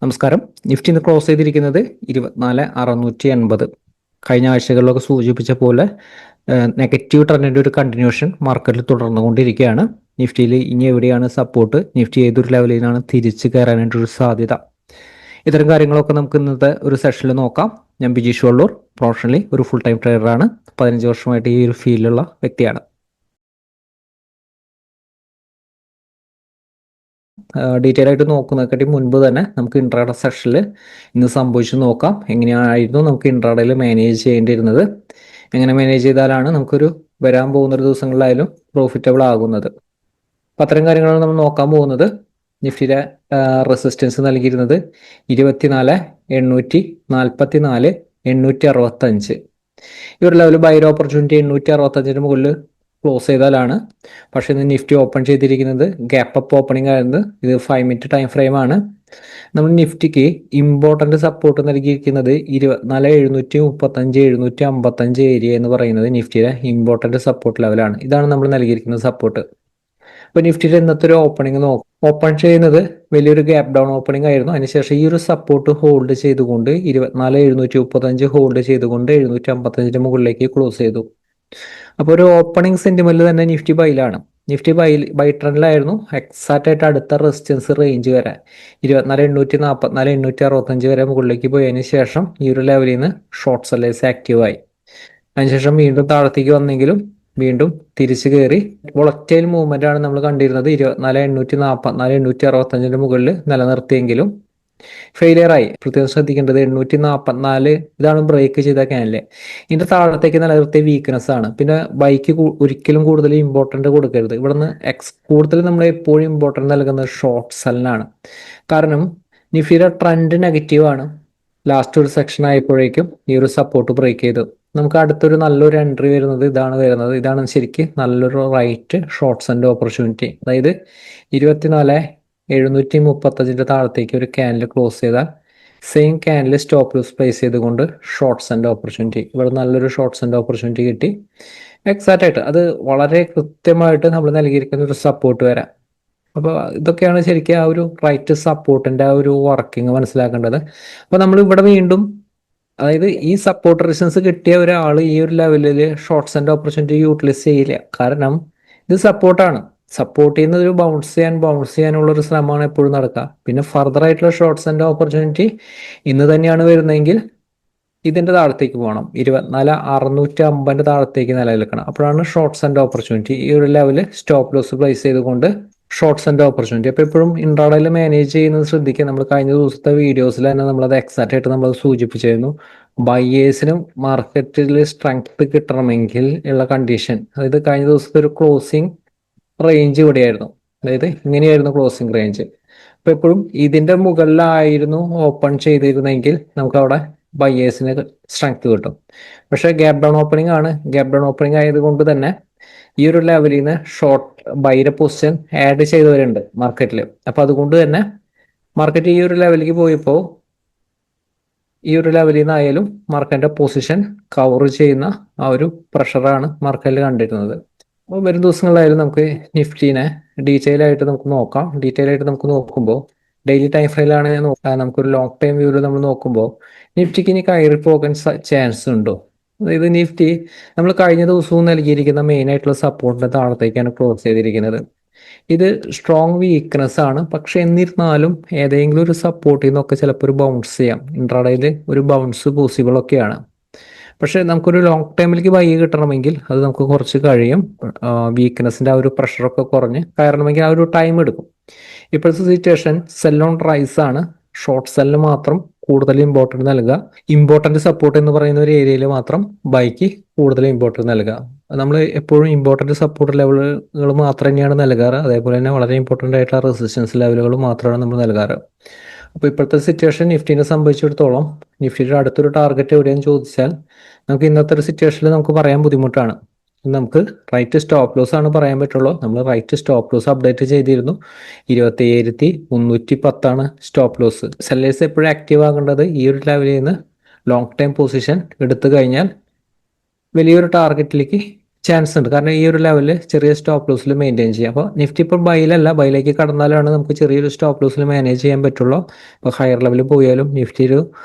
നമസ്കാരം. നിഫ്റ്റി ഇന്ന് ക്ലോസ് ചെയ്തിരിക്കുന്നത് 24,680. കഴിഞ്ഞ ആഴ്ചകളിലൊക്കെ സൂചിപ്പിച്ച പോലെ നെഗറ്റീവ് ട്രെൻഡിൻ്റെ ഒരു കണ്ടിന്യൂഷൻ മാർക്കറ്റിൽ തുടർന്നുകൊണ്ടിരിക്കുകയാണ്. നിഫ്റ്റിയിൽ ഇനി എവിടെയാണ് സപ്പോർട്ട്, നിഫ്റ്റി ഏതൊരു ലെവലിലാണ് തിരിച്ച് കയറാനായിട്ടൊരു സാധ്യത, ഇത്തരം കാര്യങ്ങളൊക്കെ നമുക്ക് ഇന്നത്തെ ഒരു സെഷനിൽ നോക്കാം. ഞാൻ ബിജീഷ് വള്ളൂർ, പ്രൊഫഷണലി ഒരു ഫുൾ ടൈം ട്രേഡറാണ്. 15 വർഷമായിട്ട് ഈ ഒരു ഫീൽഡിലുള്ള വ്യക്തിയാണ്. ഡീറ്റെയിൽ ആയിട്ട് നോക്കുന്നതിനെക്കാട്ടി മുൻപ് തന്നെ നമുക്ക് ഇൻട്രാഡേ സെഷനിൽ ഇന്ന് സംഭവിച്ചു നോക്കാം. എങ്ങനെയായിരുന്നു നമുക്ക് ഇൻട്രാഡേയിൽ മാനേജ് ചെയ്യേണ്ടിയിരുന്നത്, എങ്ങനെ മാനേജ് ചെയ്താലാണ് നമുക്കൊരു വരാൻ പോകുന്ന ഒരു ദിവസങ്ങളിലായാലും പ്രോഫിറ്റബിൾ ആകുന്നത്. അപ്പം അത്തരം കാര്യങ്ങളാണ് നമ്മൾ നോക്കാൻ പോകുന്നത്. നിഫ്റ്റിയുടെ റെസിസ്റ്റൻസ് നൽകിയിരുന്നത് 24,844, 865. ഈ ഒരു ലെവൽ ബൈ ഓപ്പർച്യൂണിറ്റി 865 മുകളിൽ ക്ലോസ് ചെയ്താലാണ്. പക്ഷേ ഇന്ന് നിഫ്റ്റി ഓപ്പൺ ചെയ്തിരിക്കുന്നത് ഗ്യാപ്പ് അപ്പ് ഓപ്പണിംഗ് ആയിരുന്നു. ഇത് 5 മിനിറ്റ് ടൈം ഫ്രെയിം ആണ്. നമ്മൾ നിഫ്റ്റിക്ക് ഇമ്പോർട്ടൻ്റ് സപ്പോർട്ട് നൽകിയിരിക്കുന്നത് 24,735, 755 ഏരിയ എന്ന് പറയുന്നത് നിഫ്റ്റിയുടെ ഇമ്പോർട്ടൻ്റ് സപ്പോർട്ട് ലെവലാണ്. ഇതാണ് നമ്മൾ നൽകിയിരിക്കുന്ന സപ്പോർട്ട്. അപ്പോൾ നിഫ്റ്റിയുടെ ഇന്നത്തെ ഒരു ഓപ്പണിംഗ് നോക്കും. ഓപ്പൺ ചെയ്യുന്നത് വലിയൊരു ഗ്യാപ്പ് ഡൗൺ ഓപ്പണിംഗ് ആയിരുന്നു. അതിനുശേഷം ഈ ഒരു സപ്പോർട്ട് ഹോൾഡ് ചെയ്തുകൊണ്ട് 24,735 ഹോൾഡ് ചെയ്തുകൊണ്ട് 755 മുകളിലേക്ക് ക്ലോസ് ചെയ്തു. അപ്പോൾ ഒരു ഓപ്പണിംഗ് സെന്റിമെന്റിൽ തന്നെ നിഫ്റ്റി ബൈയിലാണ്. നിഫ്റ്റി ബൈ ട്രെൻഡിലായിരുന്നു. എക്സാക്റ്റ് ആയിട്ട് അടുത്ത റെസിസ്റ്റൻസ് റേഞ്ച് വരെ 24,844, 865 വരെ മുകളിലേക്ക് പോയതിനു ശേഷം ഈ ഒരു ലെവലിൽ നിന്ന് ഷോർട്ട് സെല്ലേഴ്സ് ആക്റ്റീവായി. അതിനുശേഷം വീണ്ടും താഴത്തേക്ക് വന്നെങ്കിലും വീണ്ടും തിരിച്ചു കയറി വോളറ്റൈൽ മൂവ്മെന്റ് ആണ് നമ്മൾ കണ്ടിരുന്നത്. 24,844, 865 മുകളിൽ നിലനിർത്തിയെങ്കിലും ഫെയിലിയർ ആയി. പ്രത്യേകം ശ്രദ്ധിക്കേണ്ടത് 844 ഇതാണ് ബ്രേക്ക് ചെയ്ത ക്യാൻഡില്. ഇതിന്റെ താഴത്തേക്ക് നിലനിർത്തിയ വീക്ക്നെസ് ആണ്. പിന്നെ ബൈക്ക് ഒരിക്കലും കൂടുതൽ ഇമ്പോർട്ടന്റ് കൊടുക്കരുത്. ഇവിടുന്ന് കൂടുതൽ നമ്മൾ എപ്പോഴും ഇമ്പോർട്ടന്റ് നൽകുന്നത് ഷോർട്ട് സെല്ലിനാണ്. കാരണം നിഫ്റ്റിയുടെ ട്രെൻഡ് നെഗറ്റീവ് ആണ്. ലാസ്റ്റ് ഒരു സെക്ഷൻ ആയപ്പോഴേക്കും ഈ ഒരു സപ്പോർട്ട് ബ്രേക്ക് ചെയ്തു. നമുക്ക് അടുത്തൊരു നല്ലൊരു എൻട്രി വരുന്നത് ഇതാണ് ശരിക്കും നല്ലൊരു റൈറ്റ് ഷോർട്ട് സെന്റ് ഓപ്പർച്യൂണിറ്റി. അതായത് 24,735 താഴത്തേക്ക് ഒരു ക്യാൻഡിൽ ക്ലോസ് ചെയ്താൽ same candle stop loss place ചെയ്തുകൊണ്ട് ഷോർട്ട് സെന്റ് ഓപ്പർച്യൂണിറ്റി, ഇവിടെ നല്ലൊരു ഷോർട്ട് സെന്റ് ഓപ്പർച്യൂണിറ്റി കിട്ടി. എക്സാക്റ്റ് ആയിട്ട് അത് വളരെ കൃത്യമായിട്ട് നമ്മൾ നൽകിയിരിക്കുന്ന ഒരു സപ്പോർട്ട് വരാം. അപ്പോൾ ഇതൊക്കെയാണ് ശരിക്കും ആ ഒരു റൈറ്റ് സപ്പോർട്ടിന്റെ ആ ഒരു വർക്കിംഗ് മനസ്സിലാക്കേണ്ടത്. അപ്പോൾ നമ്മൾ ഇവിടെ വീണ്ടും, അതായത് ഈ സപ്പോർട്ട് റെസിസ്റ്റൻസ് കിട്ടിയ ഒരാൾ ഈ ഒരു ലെവലിൽ ഷോർട്ട് സെന്റ് ഓപ്പർച്യൂണിറ്റി യൂട്ടിലൈസ് ചെയ്യില്ല. കാരണം ഇത് സപ്പോർട്ടാണ്. സപ്പോർട്ട് ചെയ്യുന്നത് ഒരു ബൗൺസ് ചെയ്യാനുള്ള ഒരു ശ്രമമാണ് എപ്പോഴും നടക്കുക. പിന്നെ ഫർദർ ആയിട്ടുള്ള ഷോർട്ട് സെന്റ് ഓപ്പർച്യൂണിറ്റി ഇന്ന് തന്നെയാണ് വരുന്നതെങ്കിൽ ഇതിന്റെ താഴത്തേക്ക് പോകണം. 24,650 താഴത്തേക്ക് നിലനിൽക്കണം. അപ്പോഴാണ് ഷോർട്ട് സെന്റ് ഓപ്പർച്യൂണിറ്റി. ഈ ഒരു ലെവല് സ്റ്റോപ്പ് ലോസ് പ്ലേസ് ചെയ്തുകൊണ്ട് ഷോർട്ട് സെന്റ് ഓപ്പർച്യൂണിറ്റി. അപ്പോൾ എപ്പോഴും ഇൻട്രാഡേയിൽ മാനേജ് ചെയ്യുന്നത് ശ്രദ്ധിക്കുക. നമ്മൾ കഴിഞ്ഞ ദിവസത്തെ വീഡിയോസിൽ തന്നെ നമ്മളത് എക്സാക്റ്റ് ആയിട്ട് നമ്മൾ സൂചിപ്പിച്ചിരുന്നു. ബയേഴ്സിനും മാർക്കറ്റിൽ സ്ട്രെങ്ത് കിട്ടണമെങ്കിൽ ഉള്ള കണ്ടീഷൻ, അതായത് കഴിഞ്ഞ ദിവസത്തെ ഒരു ക്ലോസിംഗ് റേഞ്ച് ഇവിടെയായിരുന്നു. അതായത് ഇങ്ങനെയായിരുന്നു ക്ലോസിംഗ് റേഞ്ച്. അപ്പോൾ എപ്പോഴും ഇതിന്റെ മുകളിലായിരുന്നു ഓപ്പൺ ചെയ്തിരുന്നെങ്കിൽ നമുക്ക് അവിടെ ബയേഴ്സിന് സ്ട്രെങ്ത് കിട്ടും. പക്ഷേ ഗ്യാപ്പ് ഡൗൺ ഓപ്പണിംഗ് ആണ്. ഗ്യാപ്പ് ഡൗൺ ഓപ്പണിംഗ് ആയതുകൊണ്ട് തന്നെ ഈ ഒരു ലെവലിൽ നിന്ന് ഷോർട്ട് ബൈയുടെ പൊസിഷൻ ആഡ് ചെയ്തവരുണ്ട് മാർക്കറ്റിൽ. അപ്പൊ അതുകൊണ്ട് തന്നെ മാർക്കറ്റ് ഈ ഒരു ലെവലിലേക്ക് പോയപ്പോൾ ഈ ഒരു ലെവലിൽ നിന്നായാലും മാർക്കറ്റിന്റെ പൊസിഷൻ കവർ ചെയ്യുന്ന ആ ഒരു പ്രഷറാണ് മാർക്കറ്റിൽ കണ്ടിരുന്നത്. അപ്പോൾ വരും ദിവസങ്ങളിലായാലും നമുക്ക് നിഫ്റ്റീനെ ഡീറ്റെയിൽ ആയിട്ട് നമുക്ക് നോക്കാം. ഡീറ്റെയിൽ ആയിട്ട് നമുക്ക് നോക്കുമ്പോൾ ഡെയിലി ടൈം ഫ്രെയിലാണ് നമുക്കൊരു ലോങ് ടൈം വ്യൂവിൽ നമ്മൾ നോക്കുമ്പോൾ നിഫ്റ്റിക്ക് ഇനി കയറി പോകാൻ ചാൻസ് ഉണ്ടോ? അതായത് നിഫ്റ്റി നമ്മൾ കഴിഞ്ഞ ദിവസവും നൽകിയിരിക്കുന്ന മെയിൻ ആയിട്ടുള്ള സപ്പോർട്ടിന്റെ താഴത്തേക്കാണ് ക്ലോസ് ചെയ്തിരിക്കുന്നത്. ഇത് സ്ട്രോങ് വീക്ക്നെസ് ആണ്. പക്ഷെ എന്നിരുന്നാലും ഏതെങ്കിലും ഒരു സപ്പോർട്ടിൽ നിന്നൊക്കെ ചിലപ്പോൾ ഒരു ബൗൺസ് ചെയ്യാം. ഇൻട്രാഡേയിൽ ഒരു ബൗൺസ് പോസിബിൾ ഒക്കെയാണ്. പക്ഷെ നമുക്കൊരു ലോങ് ടൈമിലേക്ക് ബൈ കിട്ടണമെങ്കിൽ അത് നമുക്ക് കുറച്ച് കഴിയും. വീക്ക്നെസിന്റെ ആ ഒരു പ്രഷറൊക്കെ കുറഞ്ഞ് കയറണമെങ്കിൽ ആ ഒരു ടൈം എടുക്കും. ഇപ്പോഴത്തെ സിറ്റുവേഷൻ സെൽ ഓൺ റൈസ് ആണ്. ഷോർട്ട് സെല്ലിന് മാത്രം കൂടുതൽ ഇമ്പോർട്ടൻറ്റ് നൽകുക. ഇമ്പോർട്ടൻറ്റ് സപ്പോർട്ട് എന്ന് പറയുന്ന ഒരു ഏരിയയിൽ മാത്രം ബൈക്ക് കൂടുതൽ ഇമ്പോർട്ടൻറ്റ് നൽകുക. നമ്മൾ എപ്പോഴും ഇമ്പോർട്ടൻറ്റ് സപ്പോർട്ട് ലെവലുകൾ മാത്രം തന്നെയാണ് നൽകാറ്. അതേപോലെ തന്നെ വളരെ ഇമ്പോർട്ടൻ്റ് ആയിട്ടുള്ള റെസിസ്റ്റൻസ് ലെവലുകൾ മാത്രമാണ് നമ്മൾ നൽകാറ്. അപ്പോൾ ഇപ്പോഴത്തെ സിറ്റുവേഷൻ നിഫ്റ്റിനെ സംബന്ധിച്ചിടത്തോളം നിഫ്റ്റിയുടെ അടുത്തൊരു ടാർഗറ്റ് എവിടെയെന്ന് ചോദിച്ചാൽ നമുക്ക് ഇന്നത്തെ ഒരു സിറ്റുവേഷനിൽ നമുക്ക് പറയാൻ ബുദ്ധിമുട്ടാണ്. നമുക്ക് റൈറ്റ് സ്റ്റോപ്പ് ലോസ് ആണ് പറയാൻ പറ്റുള്ളൂ. നമ്മൾ റൈറ്റ് സ്റ്റോപ്പ് ലോസ് അപ്ഡേറ്റ് ചെയ്തിരുന്നു. 27,310 സ്റ്റോപ്പ് ലോസ്. സെല്ലേഴ്സ് എപ്പോഴും ആക്റ്റീവ് ആകേണ്ടത് ഈ ഒരു ലെവലിൽ നിന്ന് ലോങ് ടൈം പൊസിഷൻ എടുത്തു കഴിഞ്ഞാൽ വലിയൊരു ടാർഗറ്റിലേക്ക് ചാൻസ് ഉണ്ട്. കാരണം ഈ ഒരു ലെവലിൽ ചെറിയ സ്റ്റോപ്പ് ലോസിൽ മെയിൻറ്റെയിൻ ചെയ്യാം. അപ്പോൾ നിഫ്റ്റി ഇപ്പോൾ ബൈയിലല്ല, ബൈയിലേക്ക് കടന്നാലാണ് നമുക്ക് ചെറിയൊരു സ്റ്റോപ്പ് ലോസിൽ മാനേജ് ചെയ്യാൻ പറ്റുള്ളൂ. ഇപ്പോൾ ഹയർ ലെവലിൽ പോയാലും നിഫ്റ്റി ഒരു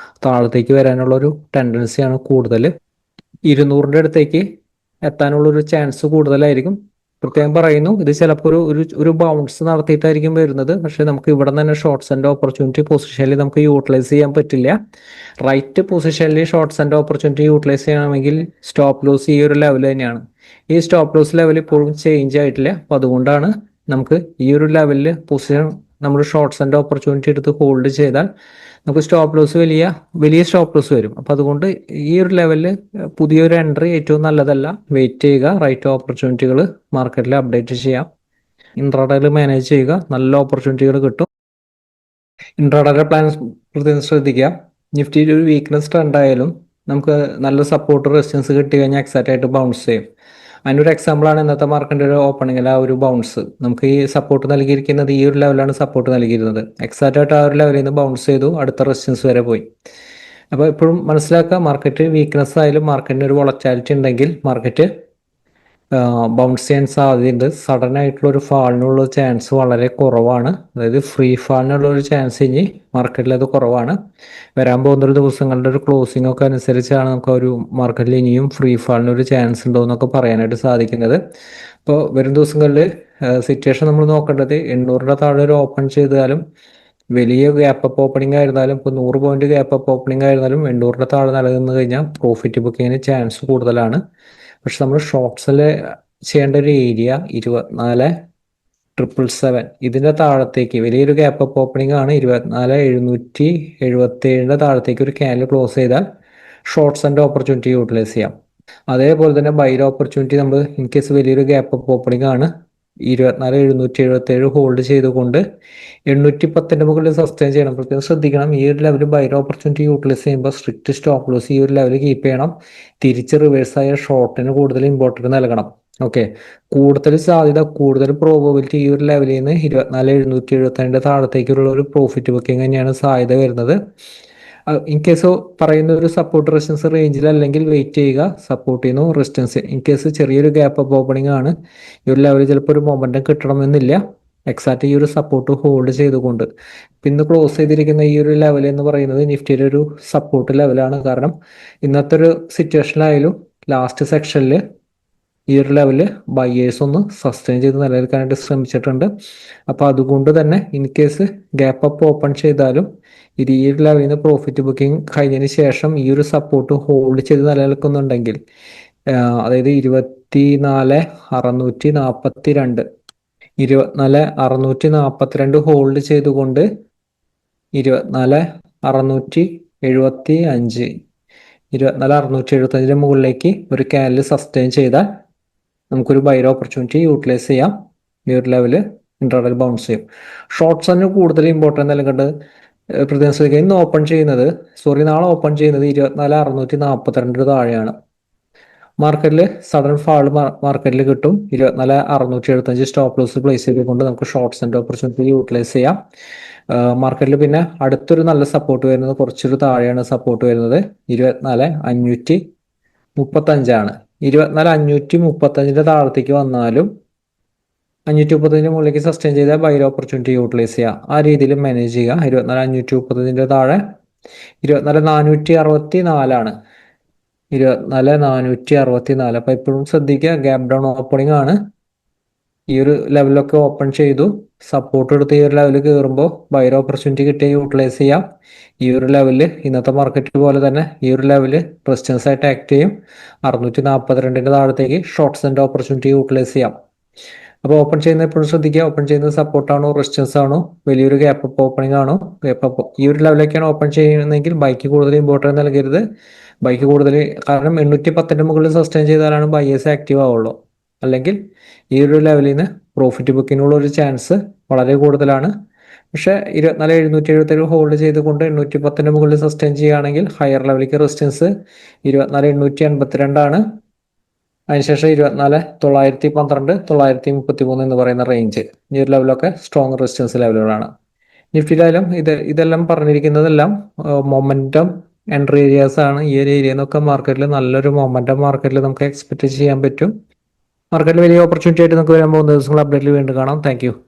താഴത്തേക്ക് വരാനുള്ള ഒരു ടെൻഡൻസിയാണ് കൂടുതൽ. 200ന്റെ അടുത്തേക്ക് എത്താനുള്ളൊരു ചാൻസ് കൂടുതലായിരിക്കും. പ്രത്യേകം പറയുന്നു, ഇത് ചിലപ്പോൾ ഒരു ബൗൺസ് നടത്തിയിട്ടായിരിക്കും വരുന്നത്. പക്ഷെ നമുക്ക് ഇവിടെ തന്നെ ഷോർട്ട്സ് ആൻഡ് ഓപ്പർച്യൂണിറ്റി പൊസിഷനിൽ നമുക്ക് യൂട്ടിലൈസ് ചെയ്യാൻ പറ്റില്ല. റൈറ്റ് പൊസിഷനിൽ ഷോർട്ട്സ് ആൻഡ് ഓപ്പർച്യൂണിറ്റി യൂട്ടിലൈസ് ചെയ്യണമെങ്കിൽ സ്റ്റോപ്പ് ലോസ് ഈ ഒരു ലെവൽ തന്നെയാണ്. ഈ സ്റ്റോപ്പ് ലോസ് ലെവൽ ഇപ്പോഴും ചേഞ്ച് ആയിട്ടില്ല. അപ്പോൾ അതുകൊണ്ടാണ് നമുക്ക് ഈ ഒരു ലെവലിൽ പൊസിഷൻ നമ്മൾ ഷോർട്ട്സ് ആൻഡ് ഓപ്പർച്യൂണിറ്റി എടുത്ത് ഹോൾഡ് ചെയ്താൽ നമുക്ക് സ്റ്റോപ്പ് ലോസ് വലിയ സ്റ്റോപ്പ് ലോസ് വരും. അപ്പം അതുകൊണ്ട് ഈ ഒരു ലെവലിൽ പുതിയൊരു എൻട്രി ഏറ്റവും നല്ലതല്ല. വെയിറ്റ് ചെയ്യുക, റൈറ്റ് ഓപ്പർച്യൂണിറ്റികൾ മാർക്കറ്റിൽ അപ്ഡേറ്റ് ചെയ്യാം. ഇൻട്രാഡേയിൽ മാനേജ് ചെയ്യുക, നല്ല ഓപ്പർച്യൂണിറ്റികൾ കിട്ടും. ഇൻട്രാഡേ പ്ലാൻ പ്രത്യേകം ശ്രദ്ധിക്കുക. നിഫ്റ്റിയിൽ ഒരു വീക്ക്നെസ് ട്രെൻഡ് ആയാലും നമുക്ക് നല്ല സപ്പോർട്ട് റെസിസ്റ്റൻസ് കിട്ടി കഴിഞ്ഞാൽ എക്സാക്റ്റ് ആയിട്ട് ബൗൺസ് ചെയ്യും. അതിനൊരു എക്സാമ്പിളാണ് ഇന്നത്തെ മാർക്കറ്റിന്റെ ഒരു ഓപ്പണിംഗിൽ ആ ഒരു ബൗൺസ്. നമുക്ക് ഈ സപ്പോർട്ട് നൽകിയിരിക്കുന്നത് ഈ ഒരു ലെവലാണ് സപ്പോർട്ട് നൽകിയിരുന്നത്. എക്സാക്റ്റ് ആയിട്ട് ആ ഒരു ലെവലിൽ നിന്ന് ബൗൺസ് ചെയ്തു, അടുത്ത റെസിസ്റ്റൻസ് വരെ പോയി. അപ്പോൾ എപ്പോഴും മനസ്സിലാക്കുക, മാർക്കറ്റ് വീക്ക്നെസ് ആയാലും മാർക്കറ്റിന് ഒരു വോളറ്റാലിറ്റി ഉണ്ടെങ്കിൽ മാർക്കറ്റ് ബൗൺസ് ചെയ്യാൻ സാധ്യതയുണ്ട്. സഡൻ ആയിട്ടുള്ള ഒരു ഫാളിനുള്ള ചാൻസ് വളരെ കുറവാണ്. അതായത് ഫ്രീ ഫാളിനുള്ള ഒരു ചാൻസ് ഇനി മാർക്കറ്റിൽ അത് കുറവാണ്. വരാൻ പോകുന്ന ഒരു ദിവസങ്ങളുടെ ഒരു ക്ലോസിംഗ് ഒക്കെ അനുസരിച്ചാണ് നമുക്ക് ഒരു മാർക്കറ്റിൽ ഇനിയും ഫ്രീ ഫാളിന് ഒരു ചാൻസ് ഉണ്ടോ എന്നൊക്കെ പറയാനായിട്ട് സാധിക്കുന്നത്. അപ്പോൾ വരും ദിവസങ്ങളിൽ സിറ്റുവേഷൻ നമ്മൾ നോക്കേണ്ടത് 800ന്റെ താഴെ ഒരു ഓപ്പൺ ചെയ്താലും വലിയ ഗ്യാപ്പ് അപ്പ് ഓപ്പണിംഗ് ആയിരുന്നാലും ഇപ്പോൾ 100 പോയിന്റ് ഗ്യാപ്പ് അപ്പ് ഓപ്പണിംഗ് ആയിരുന്നാലും 800ന്റെ താഴെ നിലനിന്ന് കഴിഞ്ഞാൽ പ്രോഫിറ്റ് ബുക്കിങ്ങിന് ചാൻസ് കൂടുതലാണ്. പക്ഷെ നമ്മൾ ഷോർട്ട്സിൽ ചെയ്യേണ്ട ഒരു ഏരിയ 24,777 ഇതിന്റെ താഴത്തേക്ക് വലിയൊരു ഗ്യാപ്പ് അപ്പ് ഓപ്പണിംഗ് ആണ്. 24,777ന്റെ താഴത്തേക്ക് ഒരു ക്യാൻഡിൽ ക്ലോസ് ചെയ്താൽ ഷോർട്ട്സ് ആൻഡ് ഓപ്പർച്യൂണിറ്റി യൂട്ടിലൈസ് ചെയ്യാം. അതേപോലെ തന്നെ ബൈ ഓപ്പർച്യൂണിറ്റി നമ്മൾ ഇൻ കേസ് വലിയൊരു ഗ്യാപ്പ് അപ്പ് ഓപ്പണിംഗ് ആണ് 24,777 ഹോൾഡ് ചെയ്തുകൊണ്ട് 810ന്റെ മുകളിൽ സസ്റ്റെയിൻ ചെയ്യണം. പ്രത്യേകം ശ്രദ്ധിക്കണം, ഈ ഒരു ലെവൽ ബൈ ഓപ്പർച്യൂണിറ്റി യൂട്ടിലൈസ് ചെയ്യുമ്പോൾ സ്ട്രിക്റ്റ് സ്റ്റോപ്പ് ലോസ് ഈ ഒരു ലെവൽ കീപ്പ് ചെയ്യണം. തിരിച്ച് റിവേഴ്സായ ഷോർട്ടിന് കൂടുതൽ ഇമ്പോർട്ടൻസ് നൽകണം. ഓക്കെ, കൂടുതൽ സാധ്യത, കൂടുതൽ പ്രോബബിലിറ്റി ഈ ഒരു ലെവലിൽ നിന്ന് 24,772 താഴത്തേക്കുള്ള ഒരു പ്രോഫിറ്റ് ബുക്കിംഗ് തന്നെയാണ് സാധ്യത വരുന്നത്. ഇൻ കേസ് പറയുന്ന ഒരു സപ്പോർട്ട് റെസിസ്റ്റൻസ് റേഞ്ചിൽ അല്ലെങ്കിൽ വെയിറ്റ് ചെയ്യുക. സപ്പോർട്ട് ചെയ്യുന്നു, റെസിസ്റ്റൻസ് ഇൻ കേസ് ചെറിയൊരു ഗ്യാപ്പ് അപ്പ് ഓപ്പണിംഗ് ആണ്, ഈ ഒരു ലെവലിൽ ചിലപ്പോൾ ഒരു മൊമെന്റം കിട്ടണമെന്നില്ല. എക്സാക്ട് ഈ ഒരു സപ്പോർട്ട് ഹോൾഡ് ചെയ്തുകൊണ്ട് ഇന്ന് ക്ലോസ് ചെയ്തിരിക്കുന്ന ഈ ഒരു ലെവൽ എന്ന് പറയുന്നത് നിഫ്റ്റിയുടെ ഒരു സപ്പോർട്ട് ലെവലാണ്. കാരണം ഇന്നത്തെ ഒരു സിറ്റുവേഷനിലായാലും ലാസ്റ്റ് സെക്ഷനിൽ ഈ ഒരു ലെവലിൽ ബയേഴ്സ് ഒന്ന് സസ്റ്റെയിൻ ചെയ്ത് നിലനിൽക്കാനായിട്ട് ശ്രമിച്ചിട്ടുണ്ട്. അപ്പോൾ അതുകൊണ്ട് തന്നെ in case gap up open ചെയ്താലും ഇത് ഈ ഒരു ലെവലിൽ നിന്ന് പ്രോഫിറ്റ് ബുക്കിംഗ് കഴിഞ്ഞതിന് ശേഷം ഈ ഒരു സപ്പോർട്ട് ഹോൾഡ് ചെയ്ത് നിലനിൽക്കുന്നുണ്ടെങ്കിൽ, അതായത് 24,642 24,642 ഹോൾഡ് ചെയ്തുകൊണ്ട് 24,675 24,675 മുകളിലേക്ക് ഒരു ക്യാൻഡിൽ സസ്റ്റെയിൻ ചെയ്താൽ നമുക്കൊരു ബൈ ഓപ്പർച്യൂണിറ്റി യൂട്ടിലൈസ് ചെയ്യാം. ഈ ഒരു ലെവല് ഇൻട്രാഡേയിൽ ബൗൺസ് ചെയ്യും. ഷോർട്ട്സിന് കൂടുതൽ ഇമ്പോർട്ടൻസ് നൽകേണ്ടത് പ്രത്യേകം ശ്രദ്ധിക്കുക. ഇന്ന് ഓപ്പൺ ചെയ്യുന്നത് നാളെ ഓപ്പൺ ചെയ്യുന്നത് 24,642 താഴെയാണ്. മാർക്കറ്റിൽ സഡൻ ഫാൾ മാർക്കറ്റിൽ കിട്ടും. 24,675 സ്റ്റോപ്പ് ലോസ് പ്ലേസ് ചെയ്തുകൊണ്ട് നമുക്ക് ഷോർട്ട്സ് ആൻഡ് ഓപ്പർച്യൂണിറ്റി യൂട്ടിലൈസ് ചെയ്യാം. മാർക്കറ്റിൽ പിന്നെ അടുത്തൊരു നല്ല സപ്പോർട്ട് വരുന്നത് കുറച്ചൊരു താഴെയാണ് സപ്പോർട്ട് വരുന്നത് 24,535 24,535 താഴത്തേക്ക് വന്നാലും 535 മുകളിലേക്ക് സസ്റ്റെയിൻ ചെയ്താൽ ബൈ ഓപ്പർച്യൂണിറ്റി യൂട്ടിലൈസ് ചെയ്യുക. ആ രീതിയിൽ മാനേജ് ചെയ്യുക. 24,535 താഴെ 24,464 24,464. അപ്പൊ എപ്പോഴും ശ്രദ്ധിക്കുക, ഗ്യാപ് ഡൗൺ ഓപ്പണിംഗ് ആണ്. ഈ ഒരു ലെവലൊക്കെ ഓപ്പൺ ചെയ്തു, സപ്പോർട്ട് എടുത്ത് ഈ ഒരു ലെവലിൽ കയറുമ്പോൾ ബൈ ഓപ്പർച്യൂണിറ്റി കിട്ടിയ യൂട്ടിലൈസ് ചെയ്യാം. ഈ ഒരു ലെവലിൽ ഇന്നത്തെ മാർക്കറ്റ് പോലെ തന്നെ ഈ ഒരു ലെവല് റെസിസ്റ്റൻസ് ആയിട്ട് ആക്ട് ചെയ്യും. 642ന്റെ താഴത്തേക്ക് ഷോർട്ട്സ് ആൻഡ് ഓപ്പർച്യൂണിറ്റി യൂട്ടിലൈസ് ചെയ്യാം. അപ്പോൾ ഓപ്പൺ ചെയ്യുന്ന എപ്പോഴും ശ്രദ്ധിക്കുക, ഓപ്പൺ ചെയ്യുന്നത് സപ്പോർട്ടാണോ റെസിസ്റ്റൻസ് ആണോ, വലിയൊരു ഗ്യാപ്പ് അപ്പ് ഓപ്പണിംഗ് ആണോ. ഗ്യാപ്പ് അപ്പ് ഈ ഒരു ലെവലിലേക്കാണ് ഓപ്പൺ ചെയ്യുന്നതെങ്കിൽ ബൈക്ക് കൂടുതൽ ഇമ്പോർട്ടൻസ് നൽകരുത്. ബൈക്ക് കൂടുതൽ, കാരണം 810ന്റെ മുകളിൽ സസ്റ്റെയിൻ ചെയ്താലാണ് ബയേഴ്സ് ആക്റ്റീവ് ആവുള്ളൂ. അല്ലെങ്കിൽ ഈ ഒരു ലെവലിൽ നിന്ന് പ്രോഫിറ്റ് ബുക്കിനുള്ള ഒരു ചാൻസ് വളരെ കൂടുതലാണ്. പക്ഷെ 24,777 ഹോൾഡ് ചെയ്തുകൊണ്ട് 810ന്റെ മുകളിൽ സസ്റ്റെയിൻ ചെയ്യുകയാണെങ്കിൽ ഹയർ ലെവലിലേക്ക് റെസിസ്റ്റൻസ് 24,882 ആണ്. അതിനുശേഷം 24,912 933 എന്ന് പറയുന്ന റേഞ്ച്, ഈ ഒരു ലെവലൊക്കെ സ്ട്രോങ് റെസിസ്റ്റൻസ് ലെവലുകളാണ്. നിഫ്റ്റിയിലായാലും ഇതെല്ലാം പറഞ്ഞിരിക്കുന്നതെല്ലാം മൊമെന്റം എൻട്രി ഏരിയാസ് ആണ്. ഈ ഒരു ഏരിയ എന്നൊക്കെ മാർക്കറ്റിൽ നല്ലൊരു മൊമെന്റം മാർക്കറ്റിൽ നമുക്ക് എക്സ്പെക്ട് ചെയ്യാൻ പറ്റും. മാർക്കറ്റിൽ വലിയ ഓപ്പർച്യൂണിറ്റി ആയിട്ട് നമുക്ക് വരാൻ പോകുന്ന ദിവസങ്ങൾ അപ്ഡേറ്റിൽ വീണ്ടും കാണാം. Thank you.